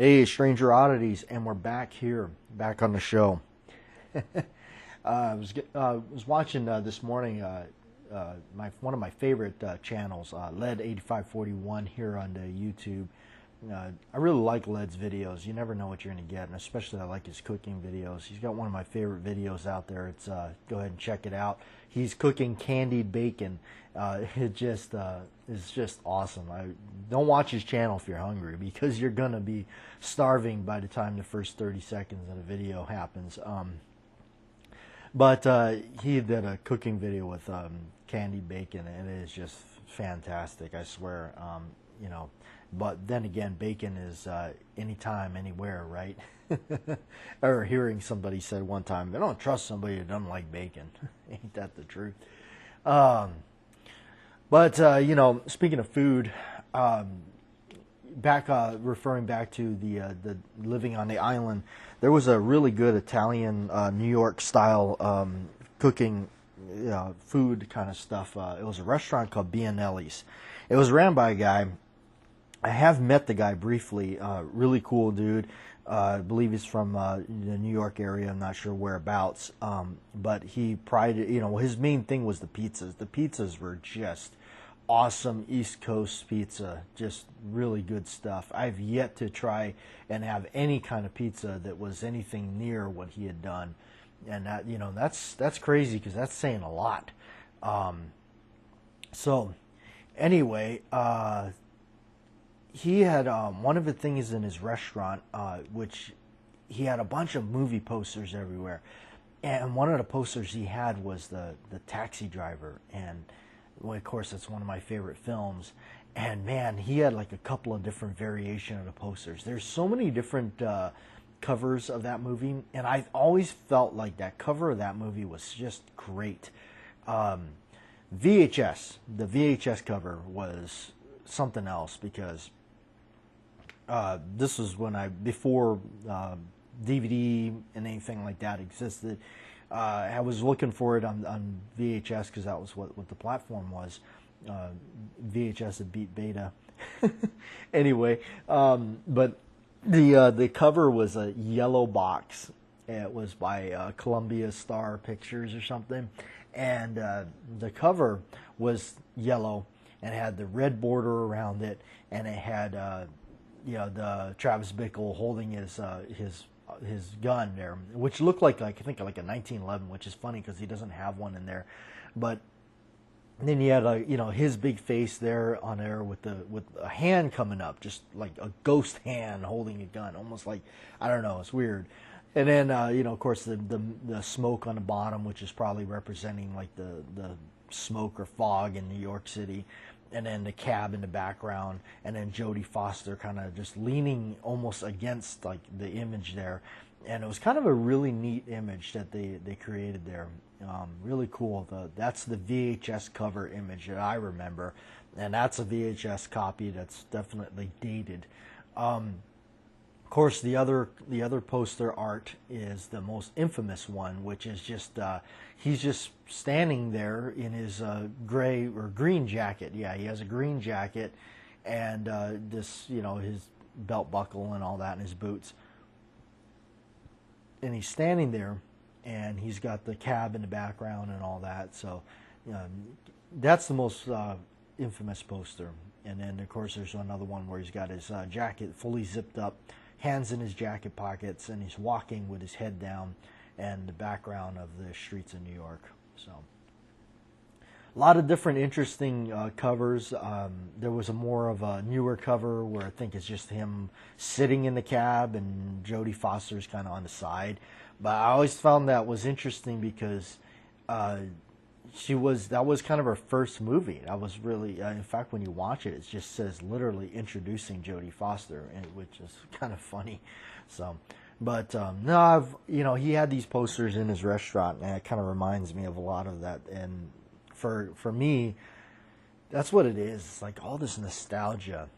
Hey, Stranger Oddities, and we're back here, back on the show. I was watching this morning one of my favorite channels, Led 8541 here on the YouTube. I really like Led's videos. You never know what you're going to get, and especially I like his cooking videos. He's got one of my favorite videos out there. It's go ahead and check it out. He's cooking candied bacon. It just is just awesome. Don't watch his channel if you're hungry, because you're gonna be starving by the time the first 30 seconds of the video happens. But he did a cooking video with candied bacon, and it is just fantastic. I swear. But then again, bacon is anytime, anywhere, right? Or hearing somebody said one time, they don't trust somebody that doesn't like bacon. Ain't that the truth? Speaking of food, referring back to the living on the island, there was a really good Italian New York style cooking food kind of stuff. It was a restaurant called Bianelli's. It was ran by a guy. I have met the guy briefly. Really cool dude. I believe he's from the New York area. I'm not sure whereabouts. But he prided, his main thing was the pizzas. The pizzas were just awesome East Coast pizza. Just really good stuff. I've yet to try and have any kind of pizza that was anything near what he had done. And that, that's crazy, because that's saying a lot. Anyway, he had one of the things in his restaurant, which he had a bunch of movie posters everywhere, and one of the posters he had was the Taxi Driver, and well, of course that's one of my favorite films. And man, he had like a couple of different variations of the posters. There's so many different covers of that movie, and I've always felt like that cover of that movie was just great. VHS, the VHS cover was something else, because this was before DVD and anything like that existed. I was looking for it on VHS, because that was what the platform was. VHS had beat Beta. Anyway, but the cover was a yellow box. It was by Columbia Star Pictures or something, and the cover was yellow and had the red border around it, and it had the Travis Bickle holding his gun there, which looked like I think like a 1911, which is funny because he doesn't have one in there. But then he had his big face there on there with a hand coming up, just like a ghost hand holding a gun, almost like, I don't know, it's weird. And then of course the smoke on the bottom, which is probably representing like the smoke or fog in New York City. And then the cab in the background, and then Jodie Foster kind of just leaning almost against like the image there. And it was kind of a really neat image that they created there. Really cool. That's the VHS cover image that I remember, and that's a VHS copy that's definitely dated. Of course, the other poster art is the most infamous one, which is just he's just standing there in his gray or green jacket. Yeah, he has a green jacket, and his belt buckle and all that, and his boots. And he's standing there, and he's got the cab in the background and all that. So that's the most infamous poster. And then, of course, there's another one where he's got his jacket fully zipped up, hands in his jacket pockets, and he's walking with his head down, and the background of the streets of New York. So a lot of different interesting covers. There was a more of a newer cover where I think it's just him sitting in the cab and Jodie Foster's kind of on the side. But I always found that was interesting because that was kind of her first movie. That was really, in fact, when you watch it, it just says literally introducing Jodie Foster, which is kind of funny. So, but no, he had these posters in his restaurant, and it kind of reminds me of a lot of that. And for me, that's what it is. It's like all this nostalgia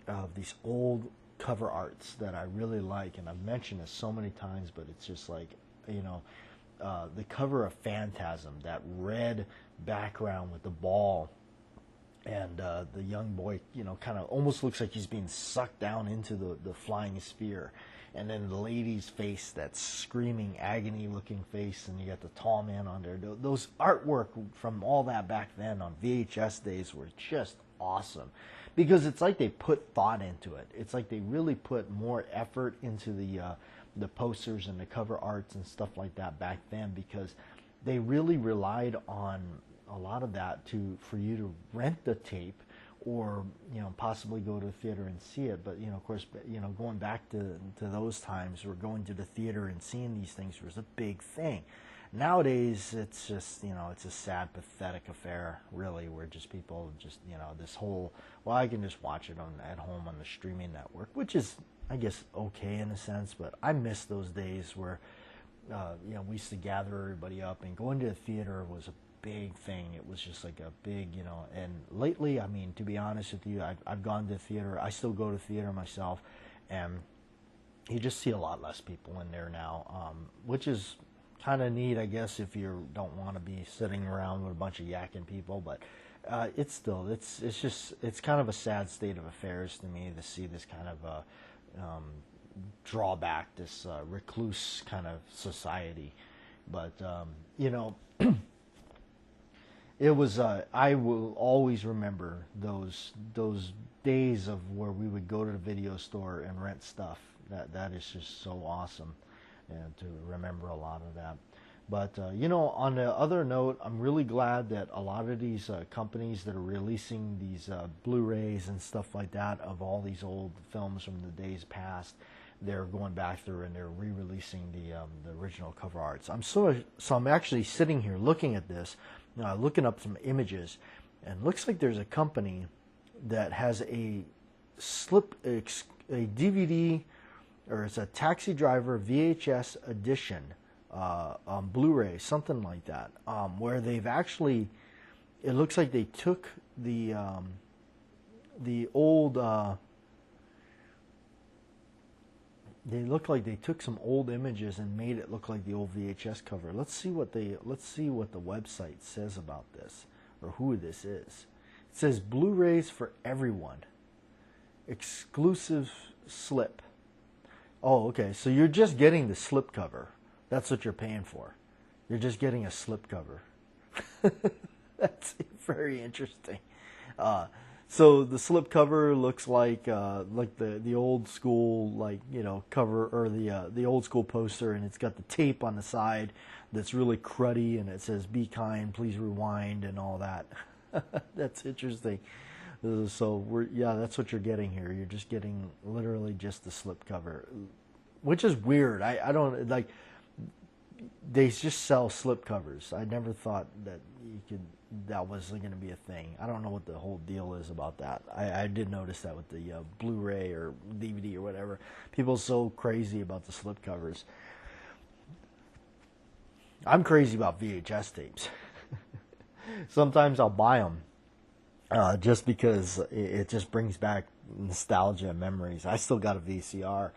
of these old cover arts that I really like, and I've mentioned this so many times, but it's just like, the cover of Phantasm, that red background with the ball and the young boy, you know, kind of almost looks like he's being sucked down into the flying sphere. And then the lady's face, that screaming agony looking face, and you got the tall man on there. Those artwork from all that back then on VHS days were just awesome, because it's like they put thought into it. It's like they really put more effort into the posters and the cover arts and stuff like that back then, because they really relied on a lot of that for you to rent the tape, or, you know, possibly go to the theater and see it. But, you know, of course, you know, going back to those times where going to the theater and seeing these things was a big thing. Nowadays, it's just, you know, it's a sad, pathetic affair, really, where just people just, you know, this whole, well, I can just watch it at home on the streaming network, which is, I guess, okay in a sense, but I miss those days where, you know, we used to gather everybody up, and going to the theater was a big thing. It was just like a big, you know, and lately, I mean, to be honest with you, I've gone to the theater. I still go to theater myself, and you just see a lot less people in there now, which is kind of neat, I guess, if you don't want to be sitting around with a bunch of yakking people. But it's still, it's kind of a sad state of affairs to me to see this kind of drawback, this recluse kind of society. But you know. It was. I will always remember those days of where we would go to the video store and rent stuff. That is just so awesome, and to remember a lot of that. But you know, on the other note, I'm really glad that a lot of these companies that are releasing these Blu-rays and stuff like that of all these old films from the days past, they're going back through and they're re-releasing the original cover arts. So I'm actually sitting here looking at this. Looking up some images, and looks like there's a company that has a DVD, or it's a Taxi Driver VHS edition on Blu-ray, something like that, where they've actually, it looks like they took the old, they look like they took some old images and made it look like the old VHS cover. Let's see what the website says about this, or who this is. It says Blu-rays for everyone. Exclusive slip. Oh, okay. So you're just getting the slip cover. That's what you're paying for. You're just getting a slip cover. That's very interesting. So the slip cover looks like the old school, like, you know, cover, or the old school poster, and it's got the tape on the side that's really cruddy, and it says "Be kind, please rewind," and all that. That's interesting. So that's what you're getting here. You're just getting literally just the slip cover, which is weird. I don't like. They just sell slip covers. I never thought that that was going to be a thing. I don't know what the whole deal is about that. I did notice that with the Blu-ray or DVD or whatever. People are so crazy about the slip covers. I'm crazy about VHS tapes. Sometimes I'll buy them just because it just brings back nostalgia and memories. I still got a VCR.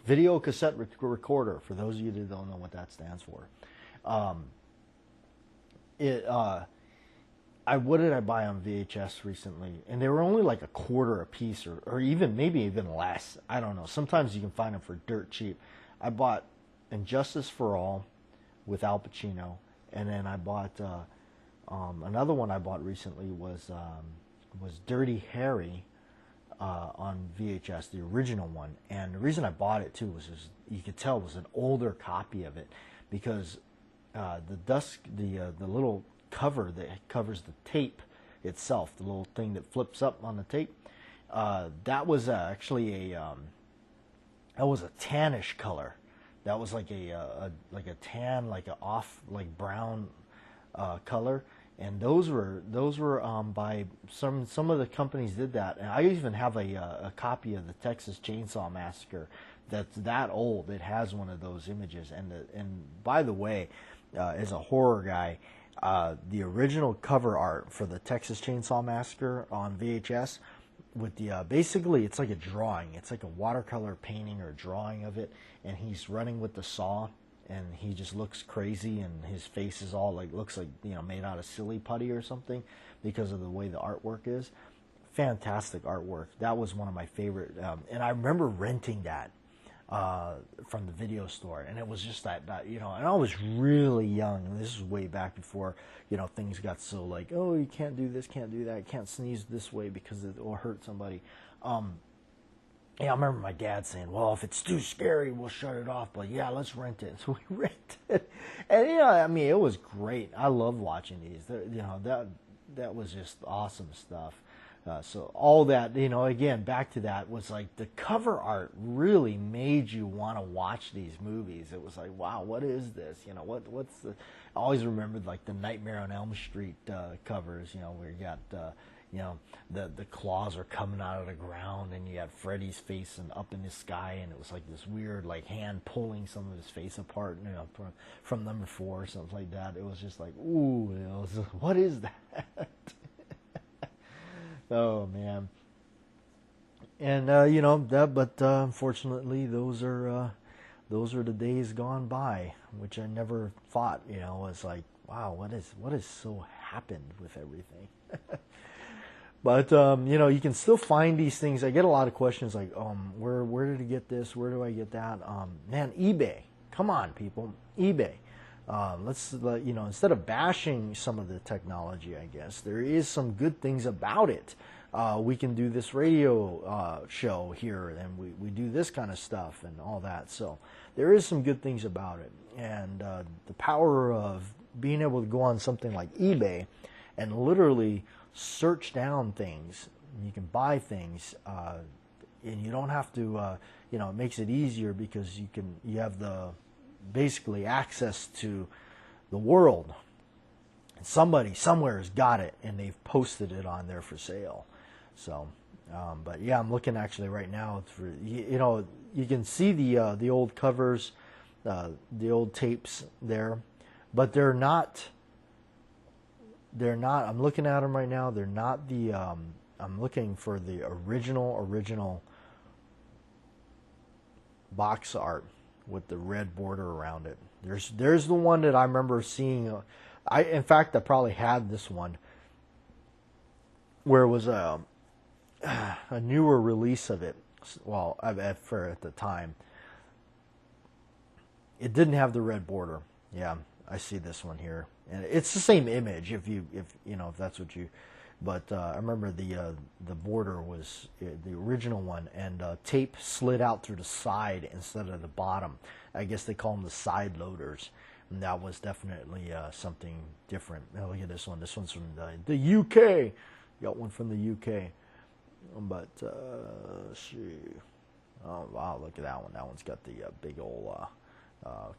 Video cassette recorder, for those of you that don't know what that stands for. What did I buy on VHS recently? And they were only like $0.25 a piece, or maybe even less. I don't know. Sometimes you can find them for dirt cheap. I bought Injustice for All with Al Pacino, and then I bought another one I bought recently was Dirty Harry on VHS, the original one. And the reason I bought it too was you could tell it was an older copy of it, because the little cover that covers the tape itself, the little thing that flips up on the tape, that was actually that was a tannish color. That was like a tan, like a off, like brown color. And those were by some of the companies did that. And I even have a copy of the Texas Chainsaw Massacre that's that old. It has one of those images. And by the way, as a horror guy, the original cover art for the Texas Chainsaw Massacre on VHS, with the basically it's like a drawing. It's like a watercolor painting or drawing of it, and he's running with the saw, and he just looks crazy, and his face is all like, looks like, you know, made out of silly putty or something because of the way the artwork is. Fantastic artwork. That was one of my favorite, and I remember renting that from the video store, and it was just that, you know, and I was really young, and this was way back before, you know, things got so like, oh, you can't do this, can't do that, you can't sneeze this way because it will hurt somebody. Yeah, I remember my dad saying, well, if it's too scary, we'll shut it off, but yeah, let's rent it. So we rented, and you know, I mean, it was great. I love watching these. You know, that was just awesome stuff. So all that, you know, again, back to that, was like the cover art really made you want to watch these movies. It was like, wow, what is this? You know, what's the? I always remembered like the Nightmare on Elm Street covers. You know, where you got you know, the claws are coming out of the ground, and you had Freddy's face and up in the sky, and it was like this weird like hand pulling some of his face apart, you know, from number 4 or something like that. It was just like, ooh, you know, what is that? Oh man. And you know that, but unfortunately, those are the days gone by, which I never thought, you know, was like, wow, what has so happened with everything? But you know, you can still find these things. I get a lot of questions like, where did I get this? Where do I get that? Man, eBay. Come on, people, eBay. Let's you know, instead of bashing some of the technology, I guess there is some good things about it. We can do this radio show here, and we do this kind of stuff and all that. So there is some good things about it, and the power of being able to go on something like eBay and literally search down things. You can buy things, and you don't have to. You know, it makes it easier because you have the basically access to the world. And somebody somewhere has got it, and they've posted it on there for sale. So, but yeah, I'm looking actually right now for, you know, you can see the old covers, the old tapes there, but they're not. I'm looking at them right now. They're not the. I'm looking for the original box art with the red border around it. There's the one that I remember seeing. In fact, I probably had this one where it was a newer release of it. Well, at the time, it didn't have the red border. Yeah, I see this one here, and it's the same image. If you know, if that's what you. But I remember the border was the original one, and tape slid out through the side instead of the bottom. I guess they call them the side loaders, and that was definitely something different. Now look at this one. This one's from the UK. Got one from the UK. But let's see. Oh wow, look at that one. That one's got the big old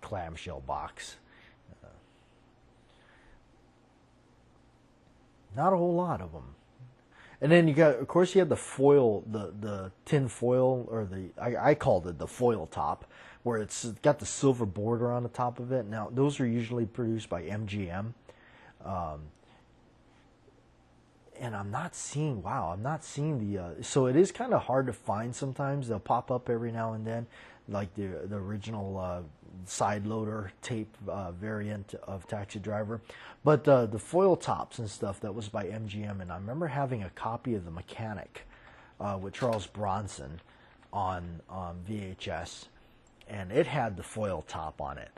clamshell box. Not a whole lot of them. And then you got, of course, you have the foil, the tin foil, or I called it the foil top, where it's got the silver border on the top of it. Now, those are usually produced by MGM. And I'm not seeing the, so it is kind of hard to find sometimes. They'll pop up every now and then, like the original side loader tape variant of Taxi Driver. But the foil tops and stuff, that was by MGM, and I remember having a copy of The Mechanic with Charles Bronson on VHS, and it had the foil top on it.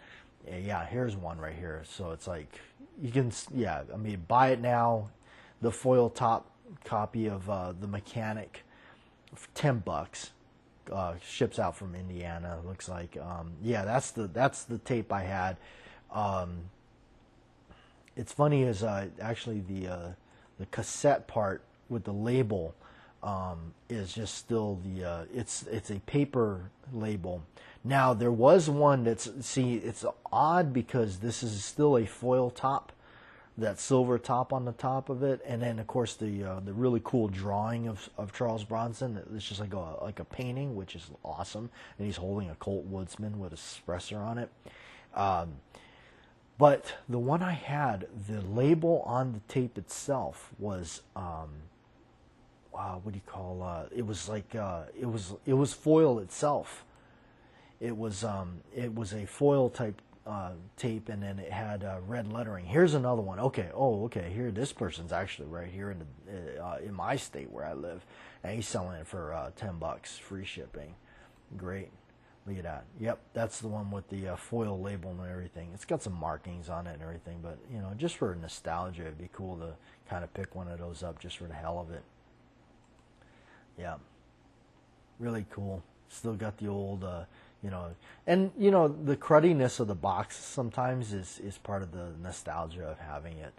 Yeah, here's one right here. So it's like, you can, yeah, I mean, buy it now. The foil top copy of The Mechanic for $10. Ships out from Indiana. Looks like, yeah, that's the tape I had. It's funny is actually the cassette part with the label is just still the it's a paper label. Now there was one that's, see, it's odd because this is still a foil top, that silver top on the top of it, and then of course the really cool drawing of Charles Bronson. It's just like a painting, which is awesome, and he's holding a Colt Woodsman with a suppressor on it. But the one I had, the label on the tape itself was wow, what do you call it was like it was foil itself. It was a foil type tape, and then it had red lettering. Here's another one. Okay, oh, okay. Here, this person's actually right here in my state where I live, and he's selling it for $10, free shipping. Great. Look at that. Yep, that's the one with the foil label and everything. It's got some markings on it and everything, but you know, just for nostalgia, it'd be cool to kind of pick one of those up just for the hell of it. Yeah, really cool. Still got the old, you know, and you know, the cruddiness of the box sometimes is part of the nostalgia of having it.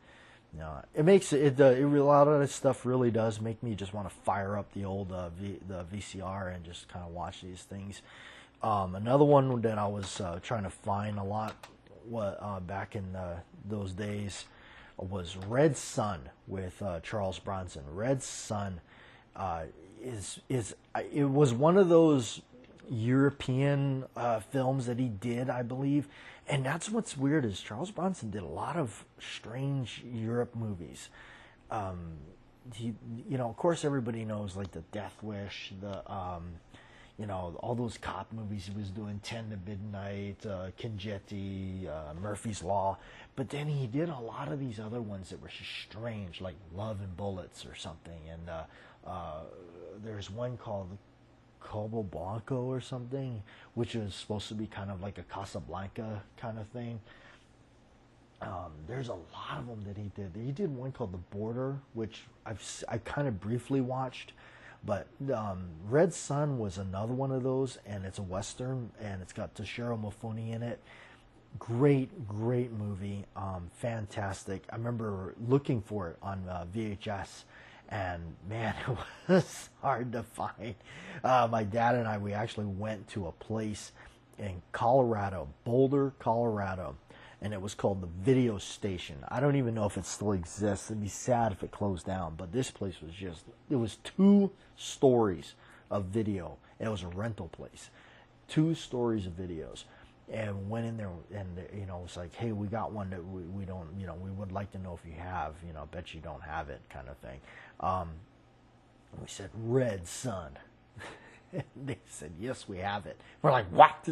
You know, it makes a lot of this stuff really does make me just want to fire up the old the VCR and just kind of watch these things. Another one that I was trying to find a lot back in those days was Red Sun with Charles Bronson. Red Sun it was one of those European films that he did, I believe, and that's what's weird is Charles Bronson did a lot of strange Europe movies. He, you know, of course, everybody knows like the Death Wish, the you know, all those cop movies he was doing, 10 to Midnight, Congetti, Murphy's Law. But then he did a lot of these other ones that were just strange, like Love and Bullets or something. And there's one called Cabo Blanco or something, which is supposed to be kind of like a Casablanca kind of thing. There's a lot of them that he did. He did one called The Border, which I kind of briefly watched. But Red Sun was another one of those, and it's a Western, and it's got Toshiro Mifune in it. Great, great movie. Fantastic. I remember looking for it on VHS, and man, it was hard to find. My dad and I, we actually went to a place in Colorado, Boulder, Colorado, and it was called the Video Station. I don't even know if it still exists. It'd be sad if it closed down, but this place was just, it was 2 stories of video. It was a rental place. 2 stories of videos. And went in there and, you know, it was like, hey, we got one that we don't, you know, we would like to know if you have, you know, bet you don't have it kind of thing. We said, Red Sun. They said, yes, we have it. We're like, what?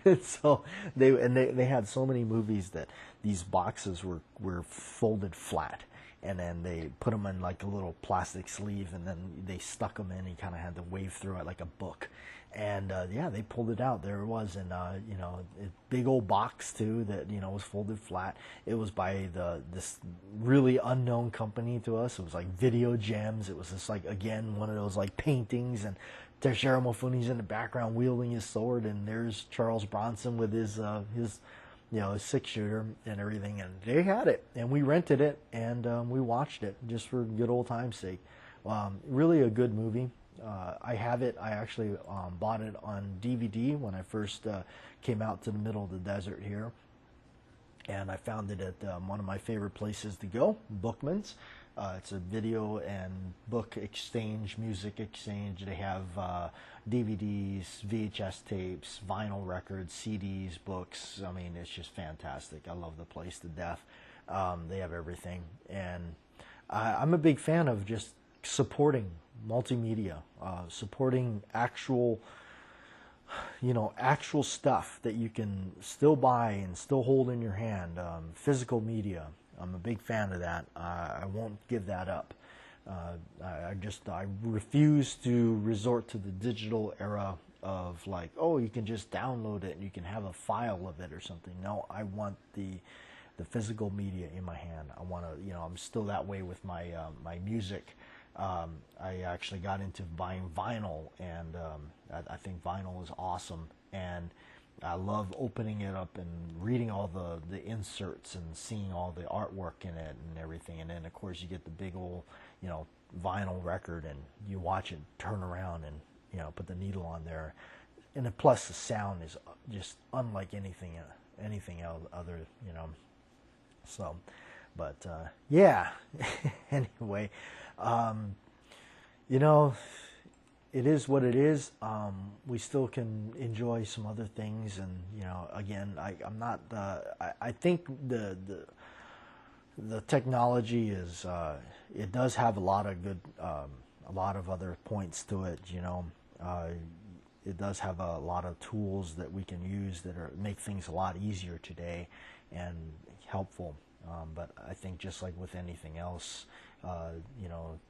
And so they had so many movies that these boxes were folded flat, and then they put them in like a little plastic sleeve, and then they stuck them in. You kind of had to wave through it like a book. And yeah, they pulled it out. There it was, and you know, a big old box too that, you know, was folded flat. It was by this really unknown company to us. It was like Video Gems. It was just like, again, one of those like paintings, and Toshiro Mifune's in the background wielding his sword, and there's Charles Bronson with his you know, his 6-shooter and everything, and they had it, and we rented it, and we watched it just for good old time's sake. Really a good movie. I have it. I actually bought it on DVD when I first came out to the middle of the desert here, and I found it at one of my favorite places to go, Bookman's. It's a video and book exchange, music exchange. They have DVDs, VHS tapes, vinyl records, CDs, books. I mean, it's just fantastic. I love the place to death. They have everything. And I'm a big fan of just supporting multimedia, supporting actual, you know, actual stuff that you can still buy and still hold in your hand, physical media. I'm a big fan of that. I won't give that up. I refuse to resort to the digital era of like, oh, you can just download it and you can have a file of it or something. No, I want the physical media in my hand. I want to, you know, I'm still that way with my my music. I actually got into buying vinyl, and I think vinyl is awesome, and I love opening it up and reading all the inserts and seeing all the artwork in it and everything. And then, of course, you get the big old, you know, vinyl record, and you watch it turn around and, you know, put the needle on there. And then plus the sound is just unlike anything else other, you know. So, but yeah. Anyway, you know, it is what it is. We still can enjoy some other things, and you know, again, I'm not. I think the technology is. It does have a lot of good, a lot of other points to it. You know, it does have a lot of tools that we can use that make things a lot easier today and helpful. But I think just like with anything else,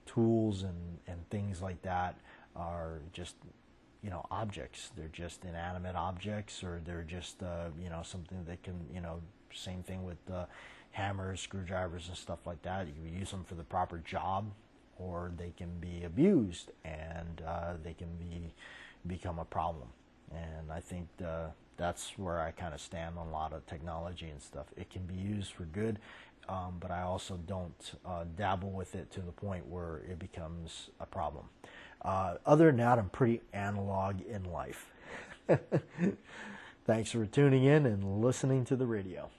tools and things like that are just, objects. They're just inanimate objects, or they're just, something that can, same thing with hammers, screwdrivers, and stuff like that. You can use them for the proper job, or they can be abused, and they can become a problem. And I think that's where I kind of stand on a lot of technology and stuff. It can be used for good, but I also don't dabble with it to the point where it becomes a problem. Other than that, I'm pretty analog in life. Thanks for tuning in and listening to the radio.